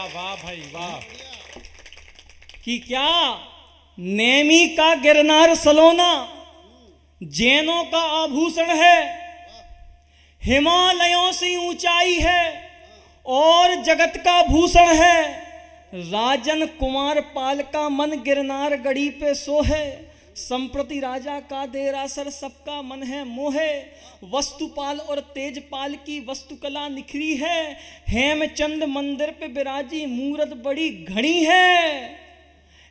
वाह भाई वाह। कि क्या नेमी का गिरनार सलोना जैनों का आभूषण है, हिमालयों से ऊंचाई है और जगत का भूषण है। राजन कुमार पाल का मन गिरनार गढ़ी पे सो है, संप्रति राजा का देरासर सबका मन है मोहे। वस्तुपाल और तेजपाल की वस्तुकला निखरी है, हेमचंद मंदिर पे विराजी मूरत बड़ी घनी है।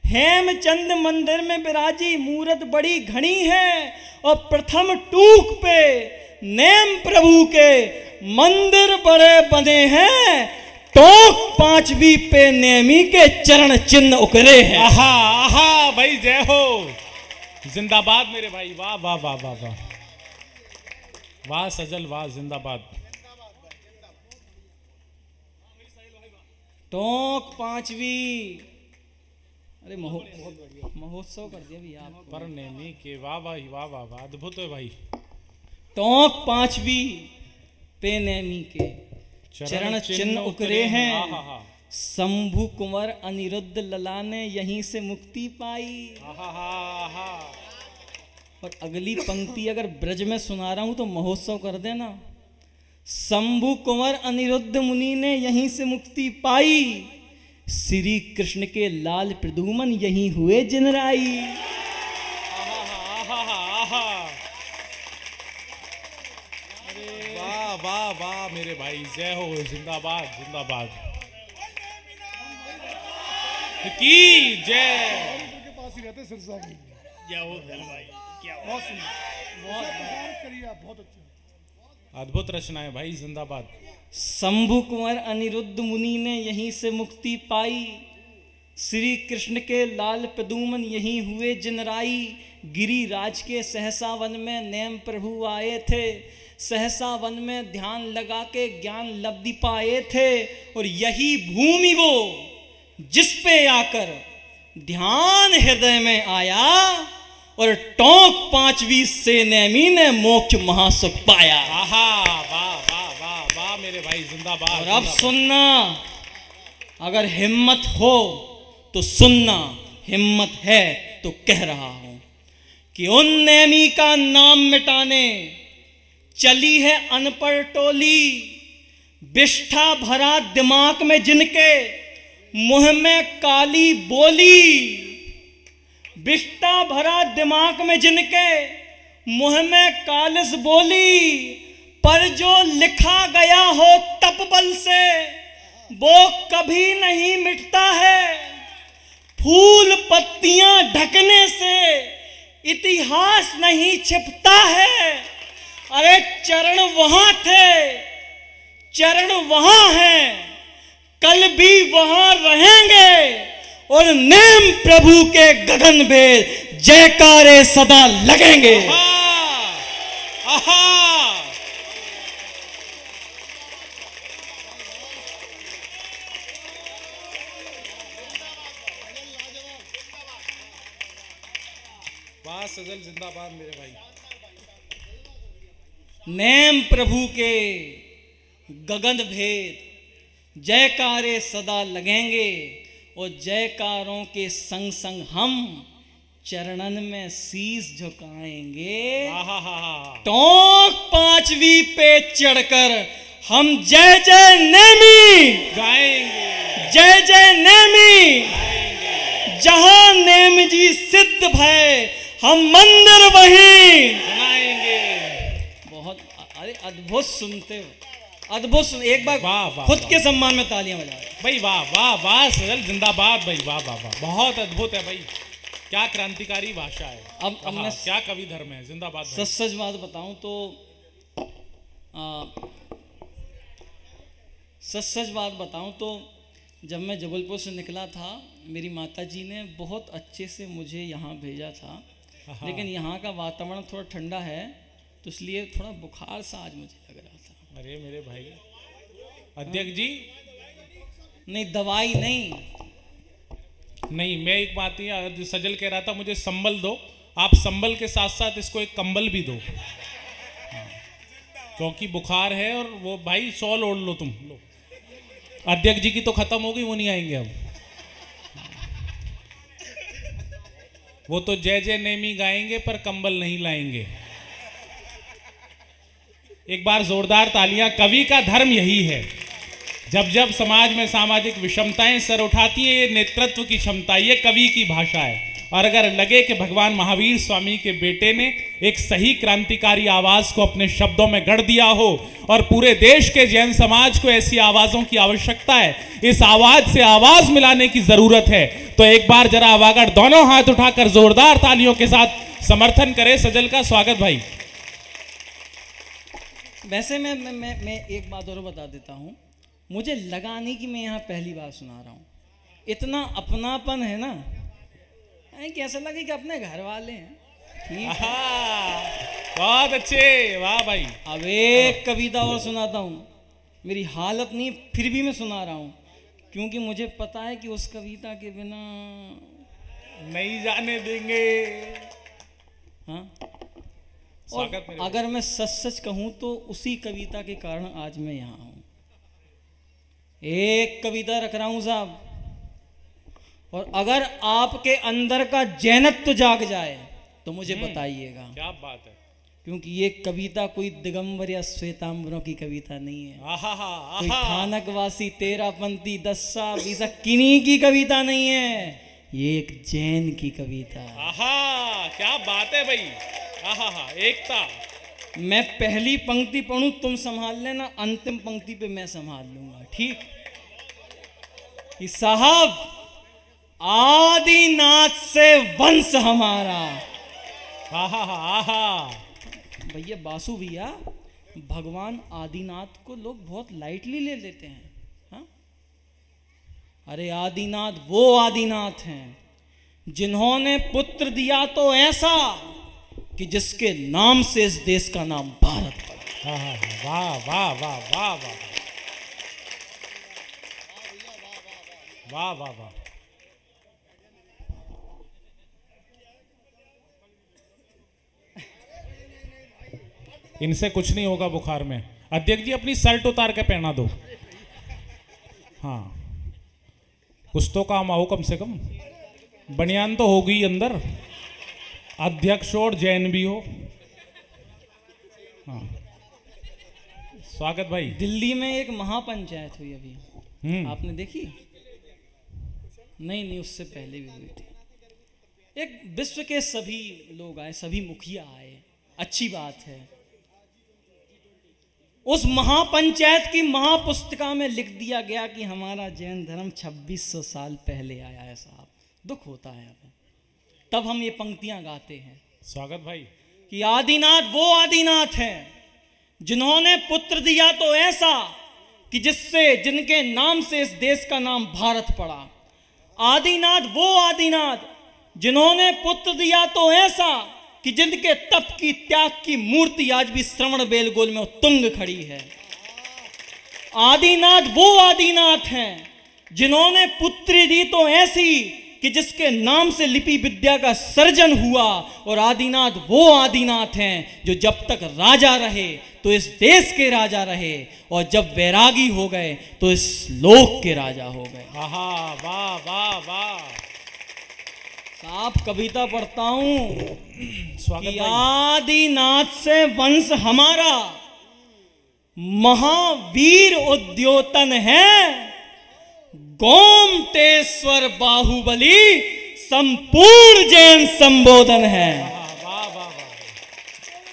हेमचंद मंदिर में विराजी मूरत बड़ी घनी है और प्रथम टूक पे नेम प्रभु के मंदिर बड़े बने हैं, टोक पांचवी पे नेमी के चरण चिन्ह उकरे हैं। आहा आहा भाई जय हो, जिंदाबाद मेरे भाई, वाह वाह वाह वाह वाह वाह सजल वाह, जिंदाबाद। टोक पांचवी, अरे महोत्सव कर दिया भैया आप पर नेमी के, वाह भाई वाह वाह वाह, अद्भुत है भाई। टोक पांचवी पे नेमी के चरण चिन्ह उकरे हैं। शंभु कुंवर अनिरुद्ध लला ने यहीं से मुक्ति पाई। और अगली पंक्ति अगर ब्रज में सुना रहा हूं तो महोत्सव कर देना। शंभु कुंवर अनिरुद्ध मुनि ने यहीं से मुक्ति पाई, श्री कृष्ण के लाल प्रदुमन यहीं हुए जिनराई। वाह वाह वाह मेरे भाई, जय हो, जिंदाबाद जिंदाबाद की जय। के पास ही रहते सिर साहब, क्या हो भाई, क्या बहुत सुंदर, बहुत करिए आप, बहुत अच्छा, अद्भुत रचना है भाई, जिंदाबाद। शंभु कुंवर अनिरुद्ध मुनि ने यहीं से मुक्ति पाई, श्री कृष्ण के लाल प्रदुमन यहीं हुए जिनराई। गिरिराज के सहसा वन में नेम प्रभु आए थे, सहसा वन में ध्यान लगा के ज्ञान लब्धि पाए थे। और यही भूमि वो जिस पे आकर ध्यान हृदय में आया, और टोंक पांचवी से नेमी ने मोक्ष महासुख पाया। आहा वाह वाह वाह वाह मेरे भाई, जिंदाबाद। और अब सुनना, अगर हिम्मत हो तो सुनना, हिम्मत है तो कह रहा हूं कि उन नेमी का नाम मिटाने चली है अनपढ़ टोली, विष्ठा भरा दिमाग में जिनके मुंह में काली बोली। विष्ठा भरा दिमाग में जिनके मुंह में कालिस बोली, पर जो लिखा गया हो तपबल से वो कभी नहीं मिटता है। फूल पत्तियां ढकने से इतिहास नहीं छिपता है। अरे चरण वहां थे, चरण वहां हैं, कल भी वहां रहेंगे। और नेम प्रभु के गगन भेद जयकारे सदा लगेंगे। आहा वाह सजल, जिंदाबाद मेरे भाई। नेम प्रभु के गगन भेद जयकारे सदा लगेंगे। और जयकारों के संग संग हम चरणन में शीश झुकाएंगे। टोंक पांचवी पे चढ़कर हम जय जय नेमी गाएंगे, जय जय नेमी गाएंगे। जहां नेम जी सिद्ध भय हम मंदिर वहीं बनाएंगे। बहुत अरे अद्भुत सुनते हो, अद्भुत सुन। एक बार वाह वाह, खुद के सम्मान में तालियां बजाओ भाई, वाह वाह वाह सजल, जिंदाबाद भाई, वाह वाह वाह, बहुत अद्भुत है भाई, क्या क्रांतिकारी भाषा है। अब मैं क्या कवि धर्म है, जिंदाबाद। सच बात बताऊं तो सच बात बताऊं तो जब मैं जबलपुर से निकला था, मेरी माताजी ने बहुत अच्छे से मुझे यहाँ भेजा था, लेकिन यहाँ का वातावरण थोड़ा ठंडा है तो इसलिए थोड़ा बुखार सा आज मुझे लग रहा था। अरे मेरे भाई अध्यक्ष जी, नहीं दवाई नहीं, मैं एक बात ही सजल कह रहा था, मुझे संबल दो, आप संबल के साथ साथ इसको एक कंबल भी दो, क्योंकि बुखार है। और वो भाई शॉल ओढ़ लो तुम लो। अध्यक्ष जी की तो खत्म हो गई, वो नहीं आएंगे अब। वो तो जय जय नेमी गाएंगे पर कंबल नहीं लाएंगे। एक बार जोरदार तालियां। कवि का धर्म यही है, जब जब समाज में सामाजिक विषमताएं सर उठाती है, ये नेतृत्व की क्षमता, ये कवि की भाषा है। और अगर लगे कि भगवान महावीर स्वामी के बेटे ने एक सही क्रांतिकारी आवाज को अपने शब्दों में गढ़ दिया हो और पूरे देश के जैन समाज को ऐसी आवाजों की आवश्यकता है, इस आवाज से आवाज मिलाने की जरूरत है, तो एक बार जरा अवागढ़ दोनों हाथ उठाकर जोरदार तालियों के साथ समर्थन करें सजल का। स्वागत भाई। वैसे मैं एक बात और बता देता हूँ, मुझे लगा नहीं कि मैं यहाँ पहली बार सुना रहा हूँ। इतना अपनापन है ना कि ऐसा लगे कि अपने घर वाले हैं। ठीक है, बहुत अच्छे, वाह भाई। अब एक कविता और सुनाता हूँ, मेरी हालत नहीं फिर भी मैं सुना रहा हूँ, क्योंकि मुझे पता है कि उस कविता के बिना नहीं जाने देंगे। हाँ, स्वागत और अगर मैं सच सच कहूँ तो उसी कविता के कारण आज मैं यहाँ हूँ। एक कविता रख रहा हूँ साहब, और अगर आपके अंदर का जैनत्व जाग जाए तो मुझे बताइएगा। क्या बात है, क्योंकि ये कविता कोई दिगंबर या श्वेतांबरों की कविता नहीं है, कोई थानकवासी तेरापंथी दस्सा बीसा किन्हीं की कविता नहीं है, ये एक जैन की कविता है। क्या बात है भाई, एकता। मैं पहली पंक्ति पढ़ूं तुम संभाल लेना, अंतिम पंक्ति पे मैं संभाल लूंगा। ठीक कि साहब, आदिनाथ से वंश हमारा। भैया बासु भैया, भगवान आदिनाथ को लोग बहुत लाइटली ले लेते हैं। हाँ? अरे आदिनाथ वो आदिनाथ हैं जिन्होंने पुत्र दिया तो ऐसा कि जिसके नाम से इस देश का नाम भारत पड़ा। वाह वाह वाह वाह वाह वाह वाह वाह। इनसे कुछ नहीं होगा बुखार में। अध्यक्ष जी अपनी शर्ट उतार के पहना दो। हाँ, कुछ तो काम आओ कम से कम। बनियान तो होगी अंदर, अध्यक्ष और जैन भी हो। हाँ, स्वागत भाई। दिल्ली में एक महापंचायत हुई अभी, आपने देखी? नहीं, उससे पहले भी हुई थी। एक विश्व के सभी लोग आए, सभी मुखिया आए, अच्छी बात है। उस महापंचायत की महापुस्तिका में लिख दिया गया कि हमारा जैन धर्म 2600 साल पहले आया है। साहब दुख होता है हमें, तब हम ये पंक्तियां गाते हैं। स्वागत भाई। कि आदिनाथ वो आदिनाथ हैं जिन्होंने पुत्र दिया तो ऐसा कि जिनके नाम से इस देश का नाम भारत पड़ा। आदिनाथ वो आदिनाथ जिन्होंने पुत्र दिया तो ऐसा कि जिनके तप की त्याग की मूर्ति आज भी श्रवण बेलगोल में उत्तुंग खड़ी है। आदिनाथ वो आदिनाथ हैं जिन्होंने पुत्री दी तो ऐसी कि जिसके नाम से लिपि विद्या का सर्जन हुआ। और आदिनाथ वो आदिनाथ हैं जो जब तक राजा रहे तो इस देश के राजा रहे, और जब वैरागी हो गए तो इस लोक के राजा हो गए। वाह वाह वाह। आप कविता पढ़ता हूं कि आदिनाथ से वंश हमारा, महावीर उद्योतन है, गोमटेश्वर बाहुबली संपूर्ण जैन संबोधन है।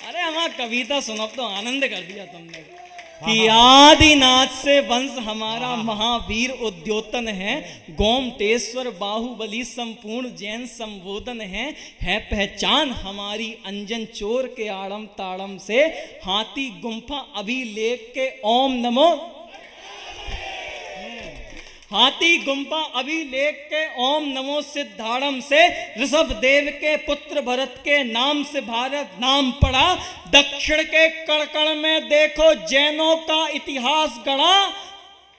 अरे हमारा कविता सुनो तो आनंद कर दिया तुमने। कि आदिनाथ से वंश हमारा, महावीर उद्योतन है, गोमटेश्वर बाहुबली संपूर्ण जैन संबोधन है पहचान हमारी अंजन चोर के आड़म ताड़म से, हाथी गुम्फा अभिलेख के ओम नमो, हाथी गुम्फा अभिलेख के ओम नमो सिद्धाड़म से, ऋषभ देव के पुत्र भरत के नाम से भारत नाम पड़ा। दक्षिण के कण में देखो जैनों का इतिहास गढ़ा,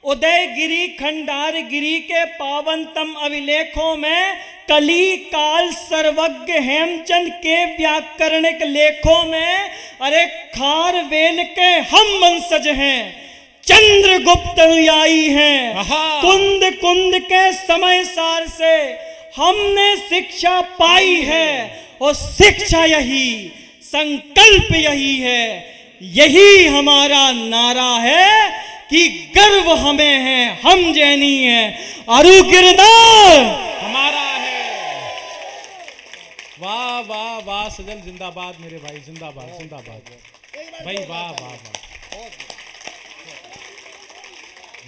उदयगिरी खंडारगिरी के पावनतम अभिलेखों में, कली काल सर्वज्ञ हेमचंद के व्याकरणिक लेखों में, अरे खारवेल के हम वंशज हैं, चंद्रगुप्त अनुयायी हैं। आहा। कुंद कुंद के समय सार से हमने शिक्षा पाई है और शिक्षा यही, संकल्प यही है, यही हमारा नारा है कि गर्व हमें है, हम जैनी हैं, अरु गिरनार हमारा है। वाह वाह वाह, सजल जिंदाबाद मेरे भाई, जिंदाबाद जिंदाबाद भाई, वाह वाह वाह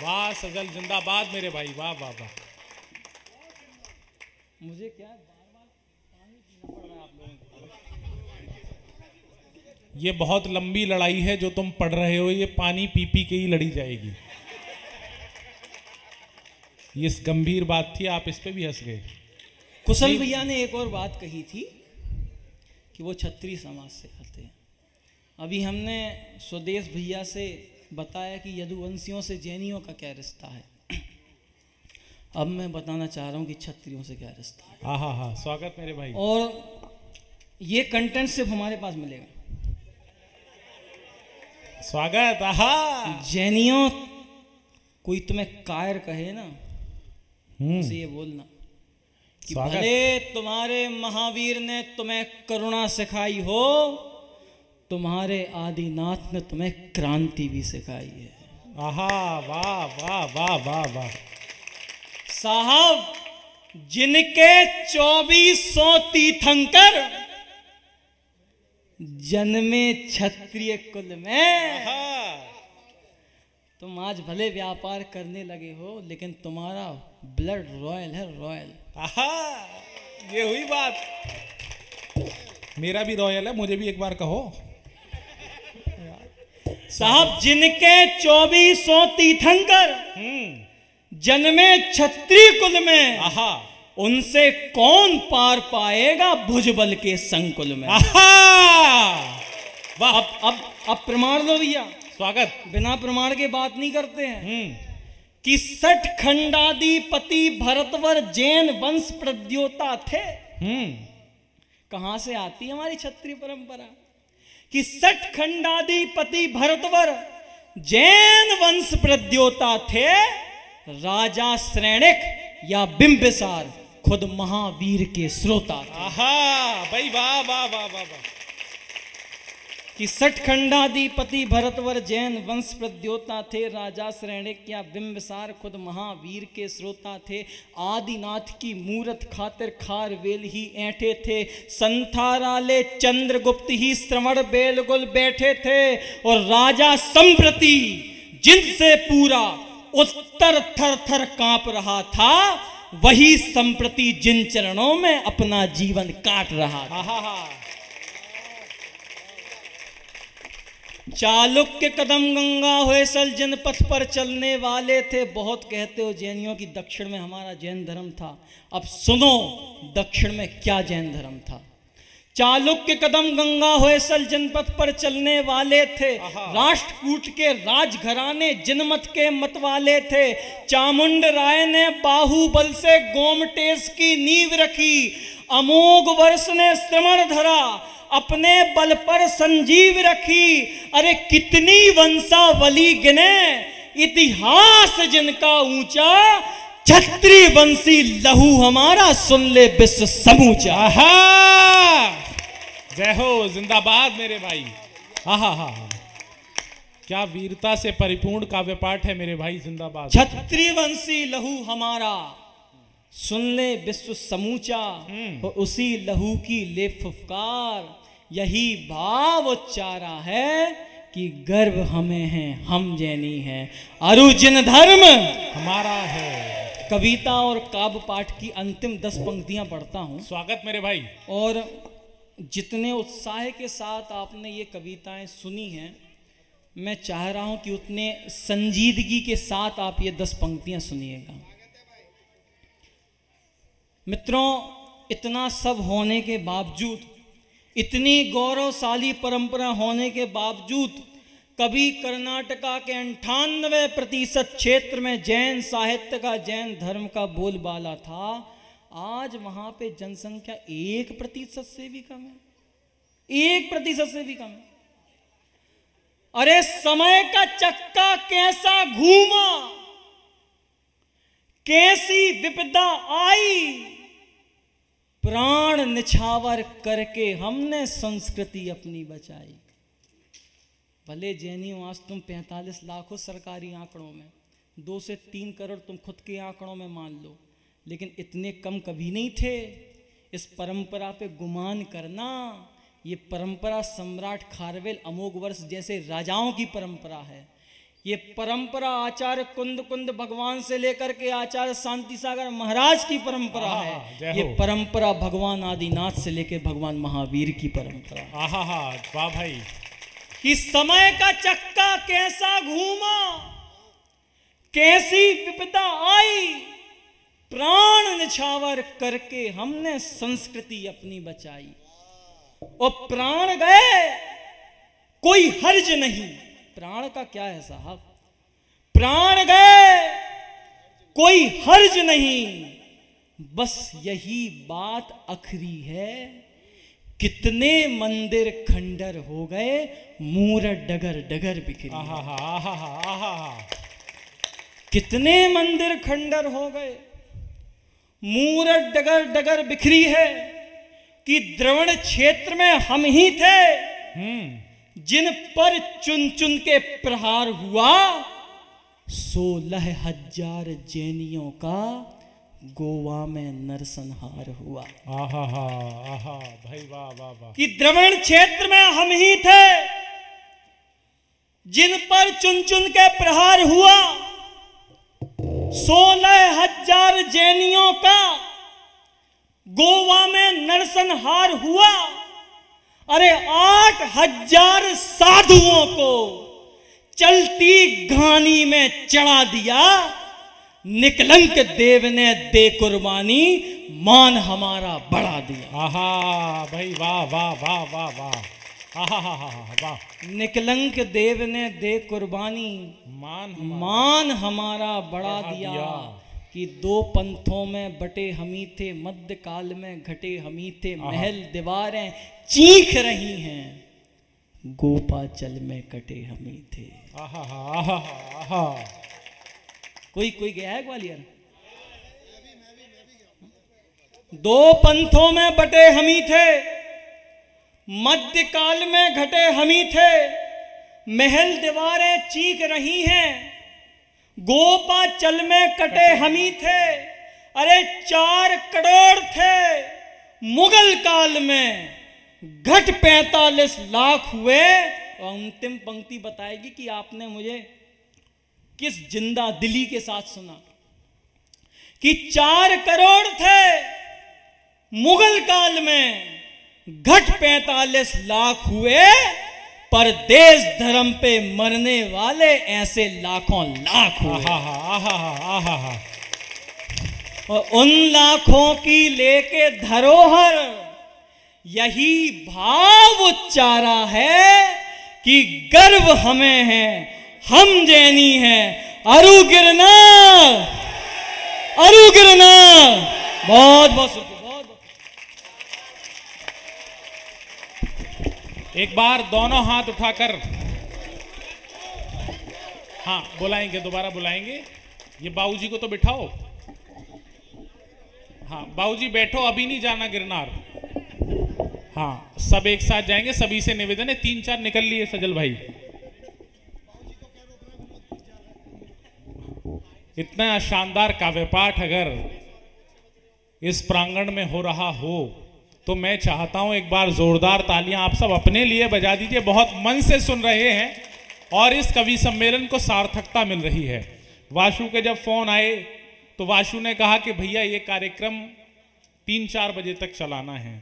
वाह, सजल जिंदाबाद मेरे भाई, वाह वाह वाह। मुझे क्या बार-बार पानी पीना पड़ रहा है आप लोगों को। ये बहुत लंबी लड़ाई है जो तुम पढ़ रहे हो, ये पानी पी पी के ही लड़ी जाएगी। ये गंभीर बात थी, आप इस पे भी हंस गए। कुशल भैया ने एक और बात कही थी कि वो क्षत्रिय समाज से आते हैं। अभी हमने स्वदेश भैया से बताया कि यदुवंशियों से जैनियों का क्या रिश्ता है। अब मैं बताना चाह रहा हूँ कि क्षत्रियों से क्या रिश्ता है। हाँ हाँ हाँ, स्वागत मेरे भाई। और ये कंटेंट सिर्फ हमारे पास मिलेगा। स्वागत। आहा। जैनियों, कोई तुम्हें कायर कहे ना, उसे ये बोलना कि स्वागत। भले तुम्हारे महावीर ने तुम्हें करुणा सिखाई हो, तुम्हारे आदिनाथ ने तुम्हें क्रांति भी सिखाई है। आहा, वाह वाह वाह वाह वाह। साहब, जिनके 2400 तीर्थंकर जन्मे क्षत्रिय कुल में, तुम आज भले व्यापार करने लगे हो, लेकिन तुम्हारा ब्लड रॉयल है, रॉयल। आहा, ये हुई बात। मेरा भी रॉयल है, मुझे भी एक बार कहो। साहब, जिनके 2400 तीर्थंकर जन्मे क्षत्रिय कुल में, आहा, उनसे कौन पार पाएगा भुजबल के संकुल में। आहा, वाह। अब प्रमाण दो भैया। स्वागत। बिना प्रमाण के बात नहीं करते हैं। कि 60 खंडाधिपति भरतवर जैन वंश प्रद्योता थे। कहां से आती है हमारी क्षत्रिय परंपरा कि 60 खंडाधिपति भरतवर जैन वंश प्रद्योता थे। राजा श्रेणिक या बिंबिसार खुद महावीर के श्रोता थे। आहा, भाई वाह वाह वाह वाह वाह। कि 60 खंडाधिपति भरतवर जैन वंश प्रद्योता थे। राजा श्रेणिक या बिंबिसार खुद महावीर के श्रोता थे। आदिनाथ की मूरत खातिर खारवेल ही ऐंठे थे। संथाराले चंद्रगुप्त ही श्रवण बेलगुल बैठे थे। और राजा संप्रति जिनसे पूरा उत्तर थर थर कांप रहा था, वही संप्रति जिन चरणों में अपना जीवन काट रहा था। चालुक्य कदम गंगा होयसल जिन पथ पर चलने वाले थे। बहुत कहते हो जैनियों की दक्षिण में हमारा जैन धर्म था। अब सुनो दक्षिण में क्या जैन धर्म था। चालुक्य कदम गंगा होयसल जनपथ पर चलने वाले थे। राष्ट्रकूट के राजघराने जिनमत के मत वाले थे। चामुंड राय ने बाहुबल से गोमटेश की नींव रखी। अमोघ वर्ष ने श्रवण धरा, अपने बल पर संजीव रखी। अरे कितनी वंशावली गिने, इतिहास जिनका ऊंचा। क्षत्रिय वंशी लहू हमारा, सुन ले विश्व समूचा। आहा, जय हो, जिंदाबाद मेरे भाई। आहा हा हा, क्या वीरता से परिपूर्ण काव्य पाठ है मेरे भाई, जिंदाबाद। क्षत्रिय वंशी लहू हमारा, सुन ले विश्व समूचा। और उसी लहू की ले फुफकार, यही भाव उच्चारा है कि गर्व हमें है, हम जैनी हैं। अरु जिन धर्म हमारा है। कविता और काव्य पाठ की अंतिम 10 पंक्तियां पढ़ता हूं। स्वागत मेरे भाई। और जितने उत्साह के साथ आपने ये कविताएं सुनी हैं, मैं चाह रहा हूं कि उतने संजीदगी के साथ आप ये 10 पंक्तियां सुनिएगा। मित्रों, इतना सब होने के बावजूद, इतनी गौरवशाली परंपरा होने के बावजूद, कभी कर्नाटका के 98% क्षेत्र में जैन साहित्य का, जैन धर्म का बोलबाला था। आज वहां पे जनसंख्या 1% से भी कम है। 1% से भी कम है। अरे समय का चक्का कैसा घूमा, कैसी विपदा आई, प्राण निछावर करके हमने संस्कृति अपनी बचाई। भले जैनियों आज तुम 45 लाख हो सरकारी आंकड़ों में, 2 से 3 करोड़ तुम खुद के आंकड़ों में मान लो, लेकिन इतने कम कभी नहीं थे। इस परंपरा पे गुमान करना, ये परंपरा सम्राट खारवेल अमोघ वर्ष जैसे राजाओं की परंपरा है। ये परंपरा आचार्य कुंद कुंद भगवान से लेकर के आचार्य शांति सागर महाराज की परंपरा है। ये परंपरा भगवान आदिनाथ से लेकर भगवान महावीर की परंपरा। वाह भाई। कि समय का चक्का कैसा घूमा, कैसी विपदा आई, प्राण निछावर करके हमने संस्कृति अपनी बचाई। और प्राण गए कोई हर्ज नहीं। प्राण का क्या है साहब, प्राण गए कोई हर्ज नहीं, बस यही बात आखिरी है। कितने मंदिर खंडर हो गए, मूरत डगर डगर बिखरी। कितने मंदिर खंडर हो गए, मूरत डगर डगर बिखरी है। कि द्रवण क्षेत्र में हम ही थे जिन पर चुन चुन के प्रहार हुआ। 16,000 जैनियों का गोवा में नरसंहार हुआ। भाई वाह वाह वाह। कि द्रवण क्षेत्र में हम ही थे जिन पर चुन चुन के प्रहार हुआ। 16,000 जैनियों का गोवा में नरसंहार हुआ। अरे 8,000 साधुओं को चलती घानी में चढ़ा दिया। निकलंक देव ने दे कुर्बानी, मान हमारा बढ़ा दिया। भाई वाह वाह वाह वाह वाह। वाह। निकलंक देव ने दे कुर्बानी, मान हमारा बढ़ा दिया। कि 2 पंथों में बटे हमी थे, मध्य काल में घटे हमी थे। महल दीवारें चीख रही हैं, गोपाचल में कटे हमी थे। कोई गया है ग्वालियर? 2 पंथों में बटे हमी थे, मध्य काल में घटे हमी थे। महल दीवारें चीख रही हैं, गोपाचल में कटे हमी थे। अरे 4 करोड़ थे मुगल काल में, घट 45 लाख हुए। और अंतिम पंक्ति बताएगी कि आपने मुझे किस जिंदा दिली के साथ सुना। कि 4 करोड़ थे मुगल काल में, घट 45 लाख हुए। पर देश धर्म पे मरने वाले ऐसे लाखों लाख हुए। और उन लाखों की लेके धरोहर यही भाव उच्चारा है कि गर्व हमें है, हम जैनी हैं। अरु गिरनार, अरु गिरनार। बहुत बहुत शुक्रिया। एक बार दोनों हाथ उठाकर, हाँ बुलाएंगे, दोबारा बुलाएंगे। ये बाबूजी को तो बिठाओ। हाँ बाबूजी बैठो, अभी नहीं जाना गिरनार। हाँ सब एक साथ जाएंगे। सभी से निवेदन है, 3-4 निकल लिए सजल भाई। इतना शानदार काव्य पाठ अगर इस प्रांगण में हो रहा हो तो मैं चाहता हूं एक बार जोरदार तालियां आप सब अपने लिए बजा दीजिए। बहुत मन से सुन रहे हैं और इस कवि सम्मेलन को सार्थकता मिल रही है। वाशु के जब फोन आए तो वाशु ने कहा कि भैया ये कार्यक्रम 3-4 बजे तक चलाना है।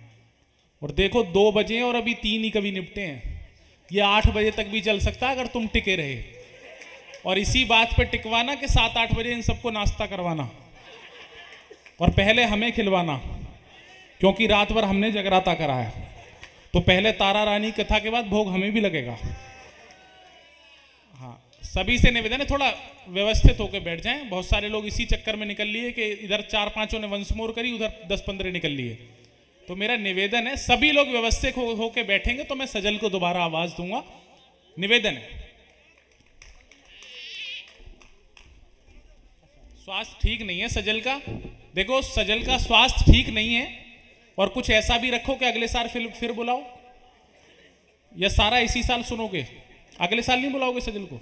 और देखो 2 बजे और अभी 3 ही कवि निपटे हैं। ये 8 बजे तक भी चल सकता है अगर तुम टिके रहे। और इसी बात पे टिकवाना कि 7-8 बजे इन सबको नाश्ता करवाना और पहले हमें खिलवाना, क्योंकि रात भर हमने जगराता करा है। तो पहले तारा रानी कथा के बाद भोग हमें भी लगेगा। हाँ सभी से निवेदन है थोड़ा व्यवस्थित होकर बैठ जाएं। बहुत सारे लोग इसी चक्कर में निकल लिए कि इधर 4-5 ने वंस मोर करी, उधर 10-15 निकल लिए। तो मेरा निवेदन है सभी लोग व्यवस्थित होकर बैठेंगे तो मैं सजल को दोबारा आवाज दूंगा। निवेदन है। स्वास्थ्य ठीक नहीं है सजल का। देखो सजल का स्वास्थ्य ठीक नहीं है, और कुछ ऐसा भी रखो कि अगले साल फिर बुलाओ, या सारा इसी साल सुनोगे, अगले साल नहीं बुलाओगे सजल को?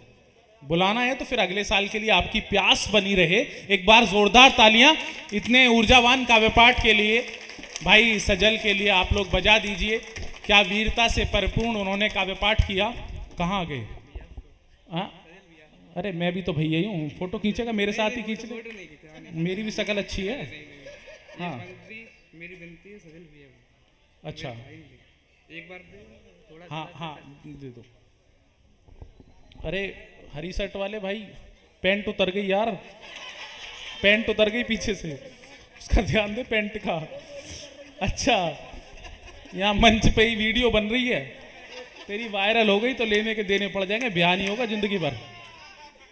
बुलाना है तो फिर अगले साल के लिए आपकी प्यास बनी रहे। एक बार जोरदार तालियां इतने ऊर्जावान काव्य पाठ के लिए, भाई सजल के लिए आप लोग बजा दीजिए। क्या वीरता से परिपूर्ण उन्होंने काव्य पाठ किया। कहाँ गए? हाँ, अरे मैं भी तो भैया ही हूँ, फोटो खींचेगा मेरे साथ ही खींच ले, मेरी भी शक्ल अच्छी है। हाँ मेरी विनती है सजल भैया, अच्छा एक बार थोड़ा। हाँ हाँ दे दो। अरे हरी शर्ट वाले भाई, पैंट उतर गई यार, पैंट उतर गई पीछे से, उसका ध्यान दे पैंट का। अच्छा यहाँ मंच पे ही वीडियो बन रही है, तेरी वायरल हो गई तो लेने के देने पड़ जाएंगे, ब्याह नहीं होगा जिंदगी भर।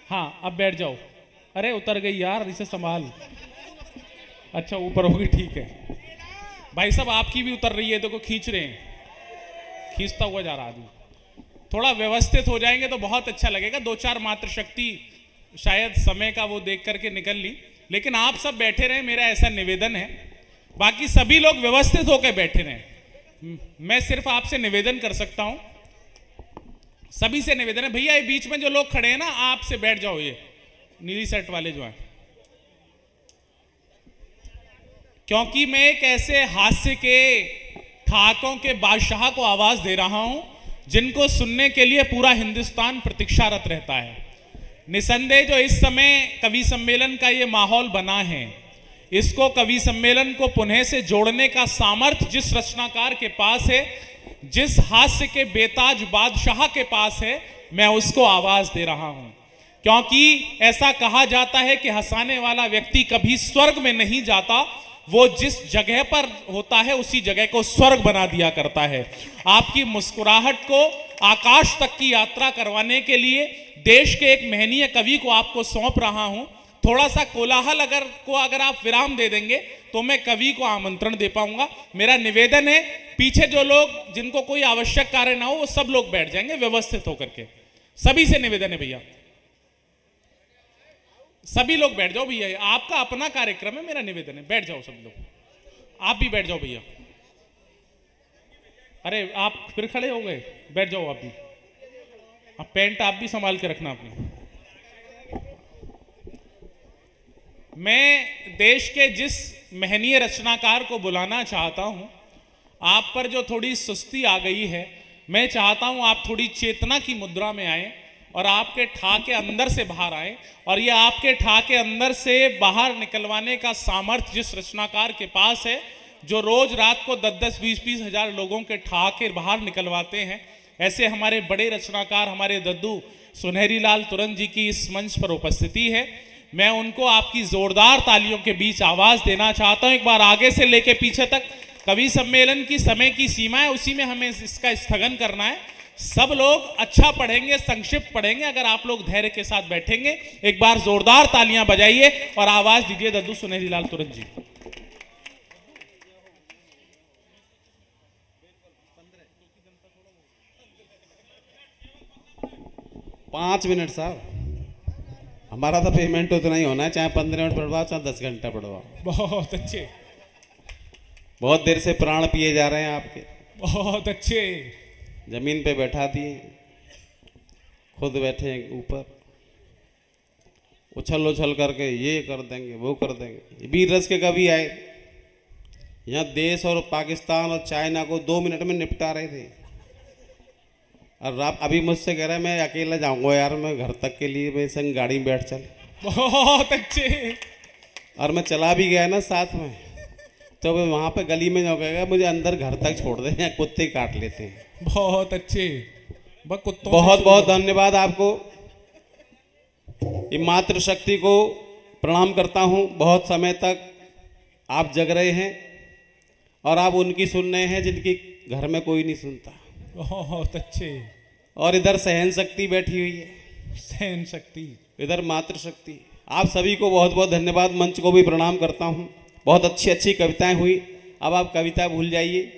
हाँ अब बैठ जाओ। अरे उतर गई यार, इसे संभाल। अच्छा ऊपर होगी, ठीक है भाई साहब, आपकी भी उतर रही है, देखो खींच रहे हैं, खींचता हुआ जा रहा आदमी। थोड़ा व्यवस्थित हो जाएंगे तो बहुत अच्छा लगेगा। दो चार मातृशक्ति शायद समय का वो देख करके निकल ली, लेकिन आप सब बैठे रहे, मेरा ऐसा निवेदन है। बाकी सभी लोग व्यवस्थित होकर बैठे रहे। मैं सिर्फ आपसे निवेदन कर सकता हूं, सभी से निवेदन है। भैया ये बीच में जो लोग खड़े हैं ना, आपसे बैठ जाओ, ये नीली शर्ट वाले जो हैं, क्योंकि मैं एक ऐसे हास्य के ठहाकों के बादशाह को आवाज दे रहा हूं जिनको सुनने के लिए पूरा हिंदुस्तान प्रतीक्षारत रहता है। निसंदेह जो इस समय कवि सम्मेलन का ये माहौल बना है, इसको कवि सम्मेलन को पुनः से जोड़ने का सामर्थ्य जिस रचनाकार के पास है, जिस हास्य के बेताज बादशाह के पास है, मैं उसको आवाज दे रहा हूं। क्योंकि ऐसा कहा जाता है कि हंसाने वाला व्यक्ति कभी स्वर्ग में नहीं जाता, वो जिस जगह पर होता है उसी जगह को स्वर्ग बना दिया करता है। आपकी मुस्कुराहट को आकाश तक की यात्रा करवाने के लिए देश के एक महनीय कवि को आपको सौंप रहा हूं। थोड़ा सा कोलाहल अगर आप विराम दे देंगे तो मैं कवि को आमंत्रण दे पाऊंगा। मेरा निवेदन है, पीछे जो लोग जिनको कोई आवश्यक कार्य ना हो वो सब लोग बैठ जाएंगे व्यवस्थित होकर के। सभी से निवेदन है भैया, सभी लोग बैठ जाओ भैया, आपका अपना कार्यक्रम है, मेरा निवेदन है, बैठ जाओ सब लोग। आप भी बैठ जाओ भैया। अरे आप फिर खड़े हो गए, बैठ जाओ आप भी। अब पैंट आप भी संभाल के रखना अपनी। मैं देश के जिस महनीय रचनाकार को बुलाना चाहता हूं, आप पर जो थोड़ी सुस्ती आ गई है, मैं चाहता हूं आप थोड़ी चेतना की मुद्रा में आए और आपके ठा के अंदर से बाहर आए, और ये आपके ठा के अंदर से बाहर निकलवाने का सामर्थ्य जिस रचनाकार के पास है, जो रोज रात को 10-10, 20-20 हजार लोगों के ठा के बाहर निकलवाते हैं, ऐसे हमारे बड़े रचनाकार हमारे दद्दू सुनहरी लाल तुरंत जी की इस मंच पर उपस्थिति है। मैं उनको आपकी जोरदार तालियों के बीच आवाज देना चाहता हूं। एक बार आगे से लेके पीछे तक कवि सम्मेलन की समय की सीमा है, उसी में हमें इसका स्थगन करना है। सब लोग अच्छा पढ़ेंगे, संक्षिप्त पढ़ेंगे, अगर आप लोग धैर्य के साथ बैठेंगे। एक बार जोरदार तालियां बजाइए और आवाज दीजिए दद्दू सुनहरी लाल तुरंत जी। पाँच मिनट साहब, हमारा तो पेमेंट उतना ही होना है, चाहे 15 मिनट पढ़वाओ चाहे 10 घंटा पढ़वाओ। बहुत अच्छे, बहुत देर से प्राण पिए जा रहे हैं आपके। बहुत अच्छे। जमीन पे बैठा दिए, खुद बैठे ऊपर, उछल उछल करके ये कर देंगे वो कर देंगे। वीर रस के कवि आए, यहाँ देश और पाकिस्तान और चाइना को 2 मिनट में निपटा रहे थे, और आप अभी मुझसे कह रहे हैं मैं अकेला जाऊंगा यार, मैं घर तक के लिए मेरे संग गाड़ी में बैठ चल। बहुत अच्छे। और मैं चला भी गया ना साथ में, तो वहाँ पे गली में जो कहेगा मुझे अंदर घर तक छोड़ दें या कुत्ते काट लेते हैं। बहुत अच्छे। बहुत बहुत धन्यवाद आपको, ये मातृशक्ति को प्रणाम करता हूँ। बहुत समय तक आप जग रहे हैं और आप उनकी सुन रहे हैं जिनकी घर में कोई नहीं सुनता। बहुत अच्छे। और इधर सहन शक्ति बैठी हुई है, सहन शक्ति, इधर मातृशक्ति। आप सभी को बहुत बहुत धन्यवाद, मंच को भी प्रणाम करता हूँ। बहुत अच्छी अच्छी कविताएं हुई, अब आप कविता भूल जाइए।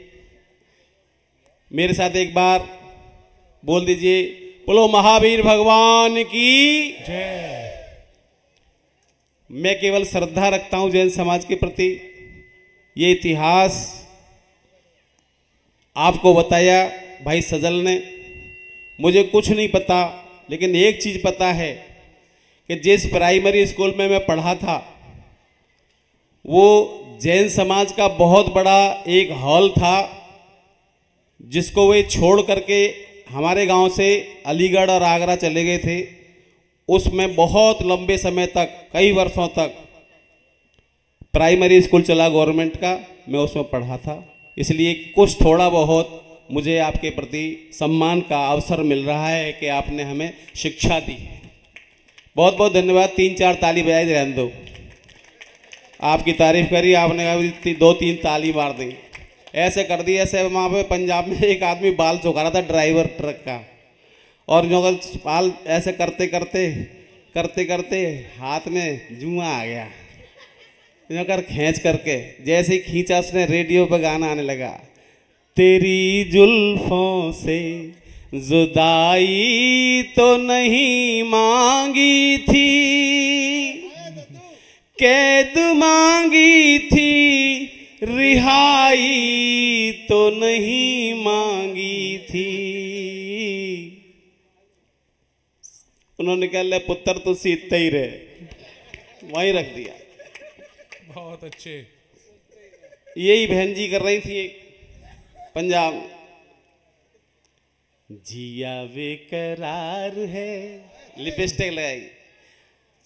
मेरे साथ एक बार बोल दीजिए, बोलो महावीर भगवान की जय। मैं केवल श्रद्धा रखता हूं जैन समाज के प्रति। ये इतिहास आपको बताया भाई सजल ने, मुझे कुछ नहीं पता, लेकिन एक चीज़ पता है कि जिस प्राइमरी स्कूल में मैं पढ़ा था वो जैन समाज का बहुत बड़ा एक हॉल था, जिसको वे छोड़ करके हमारे गांव से अलीगढ़ और आगरा चले गए थे। उसमें बहुत लंबे समय तक, कई वर्षों तक प्राइमरी स्कूल चला गवर्नमेंट का, मैं उसमें पढ़ा था। इसलिए कुछ थोड़ा बहुत मुझे आपके प्रति सम्मान का अवसर मिल रहा है कि आपने हमें शिक्षा दी है। बहुत बहुत धन्यवाद। 3-4 ताली बजाई रहने दो। आपकी तारीफ करी आपने, कहा 2-3 ताली मार दी। ऐसे कर दी ऐसे वहाँ पे पंजाब में एक आदमी बाल चुका रहा था ड्राइवर ट्रक का, और जो बाल ऐसे करते करते करते करते हाथ में जुआ आ गया, जो कर खींच करके जैसे ही खींचा उसने रेडियो पर गाना आने लगा, तेरी जुल्फों से जुदाई तो नहीं मांगी थी, कैद मांगी थी, रिहाई तो नहीं मांगी थी। उन्होंने कहा ले पुत्र तो सीते ही रहे, वहीं रख दिया। बहुत अच्छे। यही बहन जी कर रही थी पंजाब में। जिया बेकरार है, लिपस्टिक लगाई,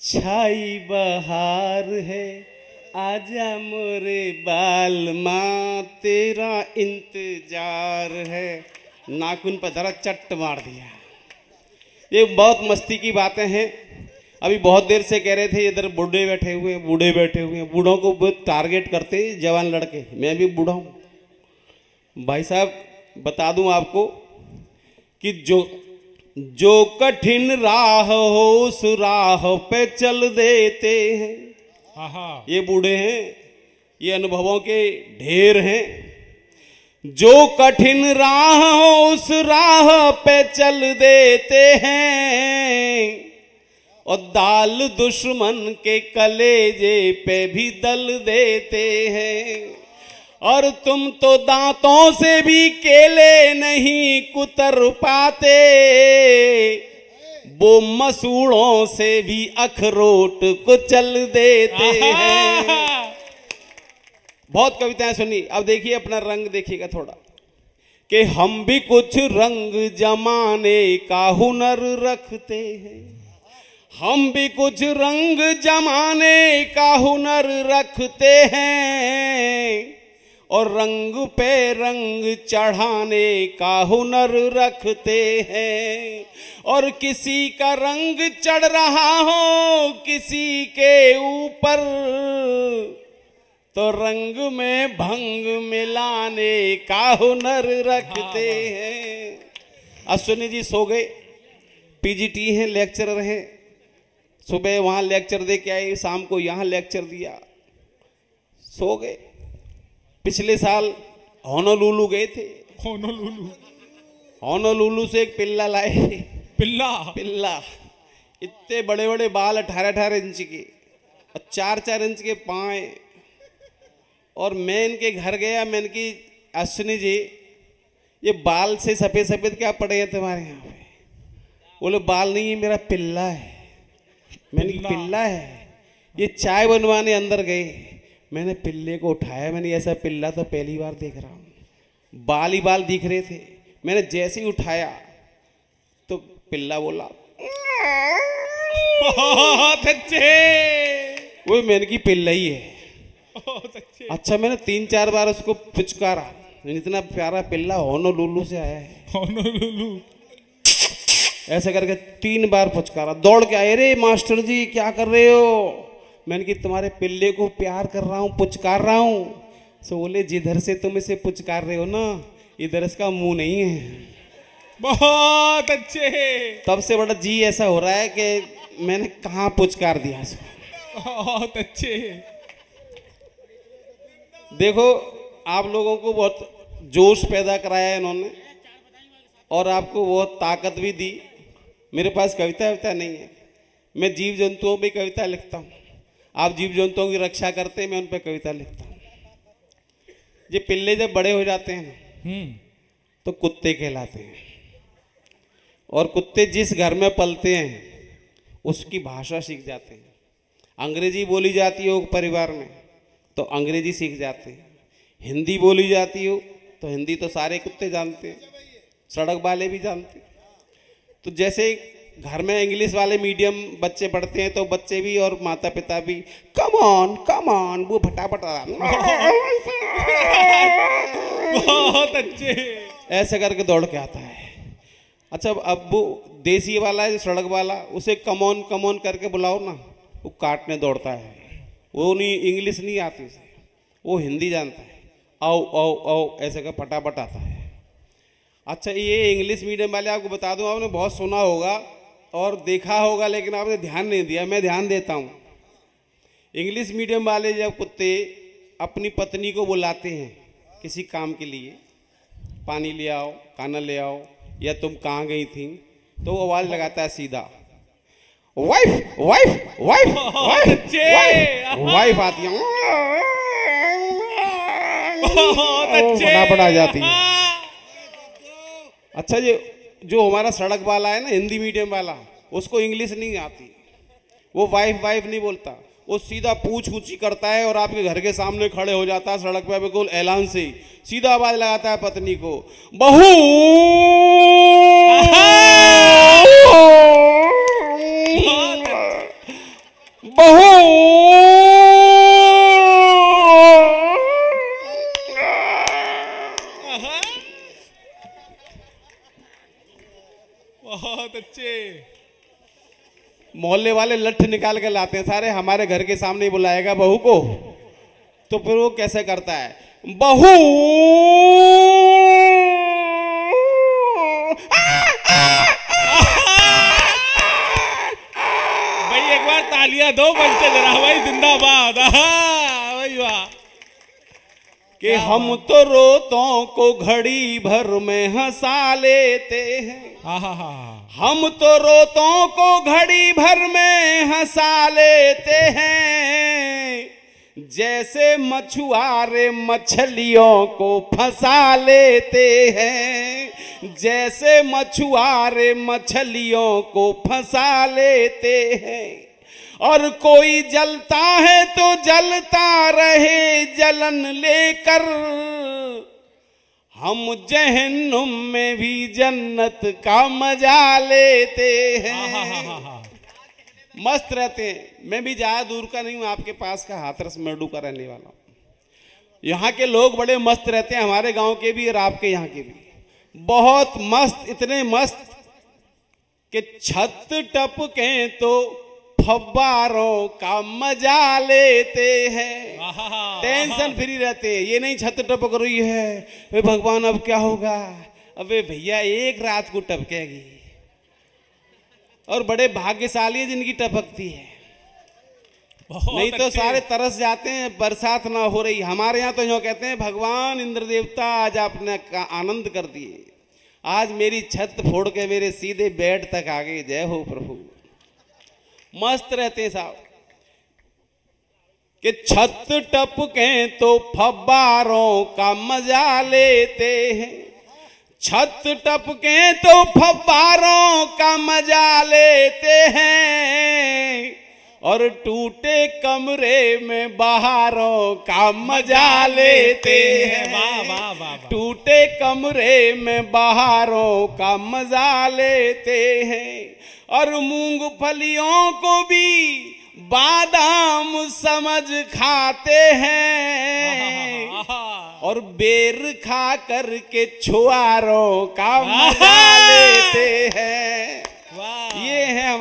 छाई बहार है, आजा मोरे बाल माँ तेरा इंतजार है, नाखून पर जरा चट्ट मार दिया। ये बहुत मस्ती की बातें हैं। अभी बहुत देर से कह रहे थे इधर बूढ़े बैठे हुए हैं, बूढ़े बैठे हुए हैं, बूढ़ों को बहुत टारगेट करते हैं जवान लड़के। मैं भी बूढ़ा हूँ भाई साहब। बता दूं आपको कि जो कठिन राह हो उस राह पे चल देते हैं। ये बूढ़े हैं, ये अनुभवों के ढेर हैं। जो कठिन राह हो उस राह पे चल देते हैं, और दाल दुश्मन के कलेजे पे भी दल देते हैं। और तुम तो दांतों से भी केले नहीं कुतर पाते, वो मसूड़ों से भी अखरोट को चल देते हैं। बहुत कविताएं सुनी। अब देखिए अपना रंग देखिएगा थोड़ा, कि हम भी कुछ रंग जमाने का हुनर रखते हैं। हम भी कुछ रंग जमाने का हुनर रखते हैं, और रंग पे रंग चढ़ाने का हुनर रखते हैं। और किसी का रंग चढ़ रहा हो किसी के ऊपर, तो रंग में भंग मिलाने का हुनर रखते हैं। अश्विनी जी सो गए, पीजीटी हैं, लेक्चरर हैं। सुबह वहाँ लेक्चर दे के आए, शाम को यहाँ लेक्चर दिया, सो गए। पिछले साल होनोलुलु गए थे। होनोलुलु से एक पिल्ला लाए। पिल्ला इतने बड़े बड़े बाल, 18-18 इंच के, और 4-4 इंच के पाँव। और मैं इनके घर गया, मैंने की अश्विनी जी ये बाल से सफ़ेद सफ़ेद क्या पड़े हैं तुम्हारे यहाँ पे? बोले बाल नहीं है, मेरा पिल्ला है। मैंने पिल्ला है। ये चाय बनवाने अंदर गए, मैंने पिल्ले को उठाया, मैंने ऐसा पिल्ला तो पहली बार देख रहा हूँ। बाल ही बाल दिख रहे थे। मैंने जैसे ही उठाया तो पिल्ला बोला बहुत अच्छे। वो मैंने की पिल्ला ही है। बहुत अच्छे। अच्छा, मैंने 3-4 बार उसको पुचकारा, इतना प्यारा पिल्ला होनोलुलु से आया है। होनोलुलु ऐसे करके 3 बार पुचकारा। दौड़ के आए, रे मास्टर जी क्या कर रहे हो? मैंने कि तुम्हारे पिल्ले को प्यार कर रहा हूँ, पुचकार रहा हूँ। सो बोले जिधर से तुम इसे पुचकार रहे हो ना, इधर इसका मुंह नहीं है। बहुत अच्छे। तब से बड़ा जी ऐसा हो रहा है कि मैंने कहाँ पुचकार दिया इसको। बहुत अच्छे। देखो आप लोगों को बहुत जोश पैदा कराया है इन्होंने, और आपको बहुत ताकत भी दी। मेरे पास कविता नहीं है, मैं जीव जंतुओं पर कविता लिखता हूँ। आप जीव जंतुओं की रक्षा करते हैं, मैं उन पर कविता लिखता हूँ। ये पिल्ले जब बड़े हो जाते हैं ना, तो कुत्ते कहलाते हैं। और कुत्ते जिस घर में पलते हैं उसकी भाषा सीख जाते हैं। अंग्रेजी बोली जाती हो परिवार में तो अंग्रेजी सीख जाते हैं। हिंदी बोली जाती हो तो हिंदी तो सारे कुत्ते जानते हैं, सड़क वाले भी जानते हैं। तो जैसे घर में इंग्लिश वाले मीडियम बच्चे पढ़ते हैं तो बच्चे भी और माता पिता भी कम ऑन वो फटाफट बहुत अच्छे। ऐसे करके दौड़ के आता है। अच्छा, अब वो देसी वाला है, सड़क वाला, उसे कम ऑन करके बुलाओ ना, वो काटने दौड़ता है। वो नहीं, इंग्लिश नहीं आती उसे, वो हिंदी जानता है। आओ आओ आओ ऐसे का फटाफट आता है। अच्छा, ये इंग्लिश मीडियम वाले, आपको बता दूं, आपने बहुत सुना होगा और देखा होगा लेकिन आपने ध्यान नहीं दिया, मैं ध्यान देता हूँ। इंग्लिश मीडियम वाले जब कुत्ते अपनी पत्नी को बुलाते हैं किसी काम के लिए, पानी ले आओ, खाना ले आओ, या तुम कहाँ गई थी, तो वो आवाज़ लगाता है सीधा wife wife wife wife wife आती है, फटाफट आ जाती है। अच्छा, ये जो हमारा सड़क वाला है ना, हिंदी मीडियम वाला, उसको इंग्लिश नहीं आती, वो वाइफ वाइफ नहीं बोलता, वो सीधा पूछ पूछी करता है और आपके घर के सामने खड़े हो जाता है सड़क पे, बिल्कुल ऐलान से सीधा आवाज लगाता है पत्नी को, बहू बहू। बहुत अच्छे। मोहल्ले वाले लठ निकाल के लाते हैं सारे, हमारे घर के सामने ही बुलाएगा बहू को, तो फिर वो कैसे करता है, बहू भाई एक बार तालियां दो बच्चे जरा भाई, जिंदाबाद। भाई वाह। कि हम तो रोतों को घड़ी भर में हंसा लेते हैं, हम तो रोतों को घड़ी भर में हंसा लेते हैं, जैसे मछुआरे मछलियों को फंसा लेते हैं, जैसे मछुआरे मछलियों को फंसा लेते हैं। और कोई जलता है तो जलता रहे जलन लेकर, हम जहन्नुम में भी जन्नत का मजा लेते हैं। मस्त रहते हैं। मैं भी ज्यादा दूर का नहीं हूँ, आपके पास का हाथरस मेरडू का रहने वाला हूँ। यहाँ के लोग बड़े मस्त रहते हैं, हमारे गांव के भी और आपके यहाँ के भी बहुत मस्त, इतने मस्त कि छत टपके तो फव्वारों का मजा लेते हैं, टेंशन फ्री रहते हैं। ये नहीं छत टपक रही है, वे भगवान अब क्या होगा, अबे भैया एक रात को टपकेगी, और बड़े भाग्यशाली है जिनकी टपकती है, नहीं तो सारे तरस जाते हैं, बरसात ना हो रही। हमारे यहाँ तो यूँ कहते हैं, भगवान इंद्र देवता आज आपने का आनंद कर दिए, आज मेरी छत फोड़ के मेरे सीधे बेड तक आ गई, जय हो प्रभु। मस्त रहते हैं साहब कि छत टपके तो फव्वारों का मजा लेते हैं, छत टपके तो फव्वारों का मजा लेते हैं, और टूटे कमरे में बहारों का मजा लेते हैं। वाह वाह वाह। टूटे कमरे में बहारों का मजा लेते हैं, और मूंगफलियों को भी बादाम समझ खाते हैं, और बेर खा करके छुआरों का मजा लेते हैं। ये है